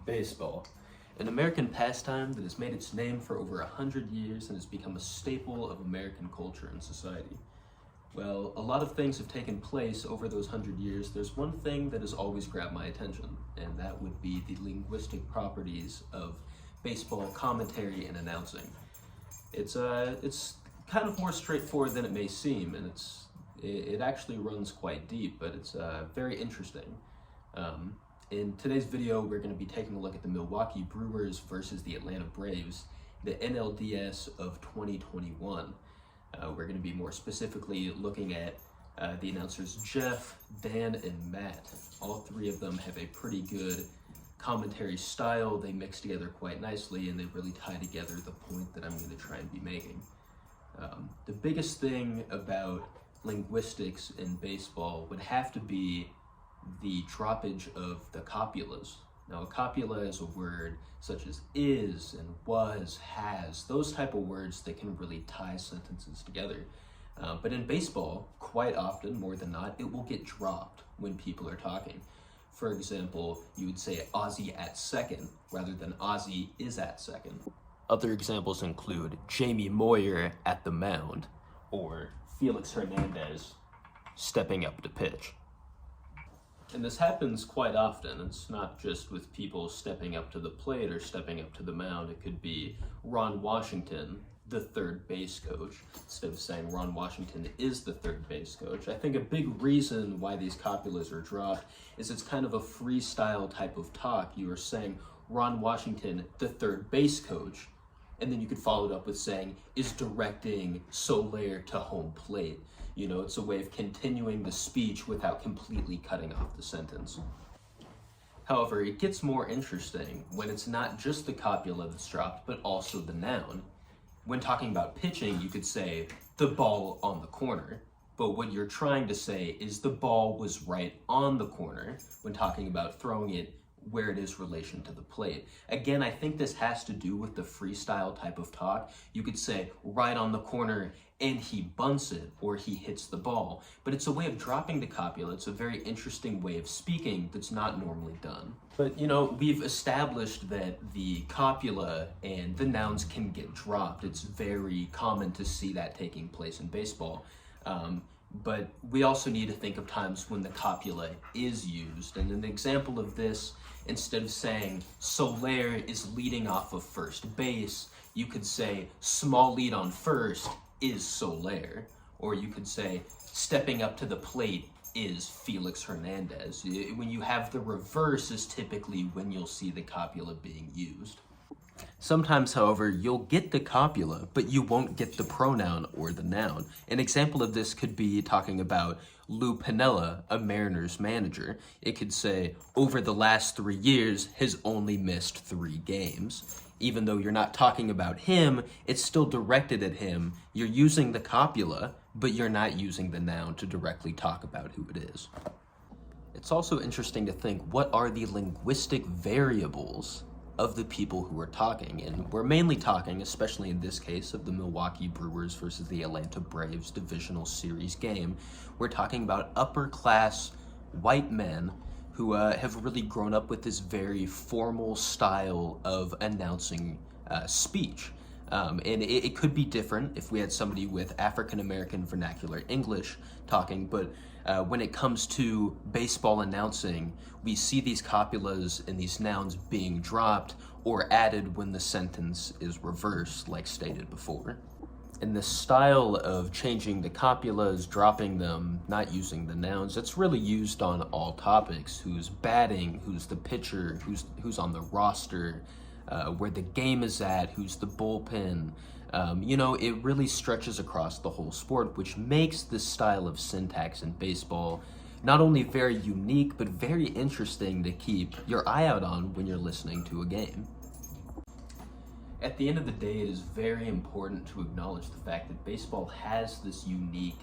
Baseball, an American pastime that has made its name for over 100 years and has become a staple of American culture and society. Well, a lot of things have taken place over those 100 years. There's one thing that has always grabbed my attention, and that would be the linguistic properties of baseball commentary and announcing. It's kind of more straightforward than it may seem, and it actually runs quite deep, but it's very interesting. In today's video, we're going to be taking a look at the Milwaukee Brewers versus the Atlanta Braves, the NLDS of 2021. We're going to be more specifically looking at the announcers Jeff, Dan, and Matt. All three of them have a pretty good commentary style. They mix together quite nicely, and they really tie together the point that I'm going to try and be making. The biggest thing about linguistics in baseball would have to be the droppage of the copulas. Now, a copula is a word such as is and was, has, those type of words that can really tie sentences together. But in baseball, quite often, more than not, it will get dropped when people are talking. For example, you would say Ozzie at second rather than Ozzie is at second. Other examples include Jamie Moyer at the mound or Felix Hernandez stepping up to pitch. And this happens quite often. It's not just with people stepping up to the plate or stepping up to the mound. It could be Ron Washington, the third base coach, instead of saying Ron Washington is the third base coach. I think a big reason why these copulas are dropped is it's kind of a freestyle type of talk. You are saying Ron Washington, the third base coach, and then you could follow it up with saying, is directing Soler to home plate. You know, it's a way of continuing the speech without completely cutting off the sentence. However, it gets more interesting when it's not just the copula that's dropped, but also the noun. When talking about pitching, you could say, the ball on the corner. But what you're trying to say is the ball was right on the corner when talking about throwing it where it is relation to the plate. Again, I think this has to do with the freestyle type of talk. You could say right on the corner and he bunts it or he hits the ball, but it's a way of dropping the copula. It's a very interesting way of speaking that's not normally done. But you know, we've established that the copula and the nouns can get dropped. It's very common to see that taking place in baseball. But we also need to think of times when the copula is used. And an example of this, instead of saying Soler is leading off of first base, you could say small lead on first is Soler. Or you could say stepping up to the plate is Felix Hernandez. When you have the reverse is typically when you'll see the copula being used. Sometimes, however, you'll get the copula, but you won't get the pronoun or the noun. An example of this could be talking about Lou Piniella, a Mariners manager. It could say, over the last 3 years, has only missed 3 games. Even though you're not talking about him, it's still directed at him. You're using the copula, but you're not using the noun to directly talk about who it is. It's also interesting to think, what are the linguistic variables of the people who are talking? And we're mainly talking, especially in this case, of the Milwaukee Brewers versus the Atlanta Braves divisional series game. We're talking about upper class white men who have really grown up with this very formal style of announcing speech. And it could be different if we had somebody with African American vernacular English talking, but when it comes to baseball announcing, we see these copulas and these nouns being dropped or added when the sentence is reversed, like stated before. And this style of changing the copulas, dropping them, not using the nouns, it's really used on all topics. Who's batting, who's the pitcher, who's on the roster, where the game is at, who's the bullpen. You know, it really stretches across the whole sport, which makes this style of syntax in baseball not only very unique, but very interesting to keep your eye out on when you're listening to a game. At the end of the day, it is very important to acknowledge the fact that baseball has this unique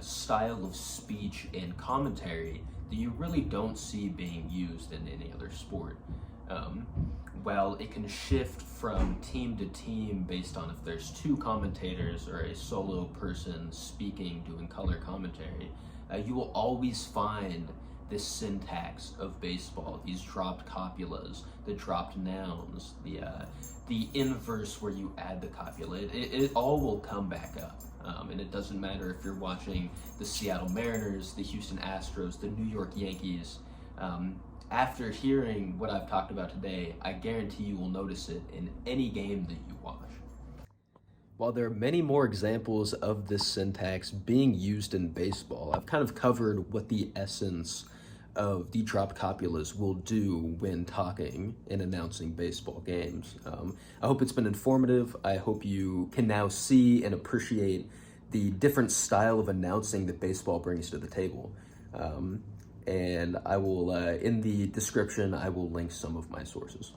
style of speech and commentary that you really don't see being used in any other sport. While it can shift from team to team based on if there's 2 commentators or a solo person speaking, doing color commentary, you will always find this syntax of baseball, these dropped copulas, the dropped nouns, the inverse where you add the copula. It all will come back up. And it doesn't matter if you're watching the Seattle Mariners, the Houston Astros, the New York Yankees. After hearing what I've talked about today, I guarantee you will notice it in any game that you watch. While there are many more examples of this syntax being used in baseball, I've kind of covered what the essence of the dropped copulas will do when talking and announcing baseball games. I hope it's been informative. I hope you can now see and appreciate the different style of announcing that baseball brings to the table. And I will, in the description, I will link some of my sources.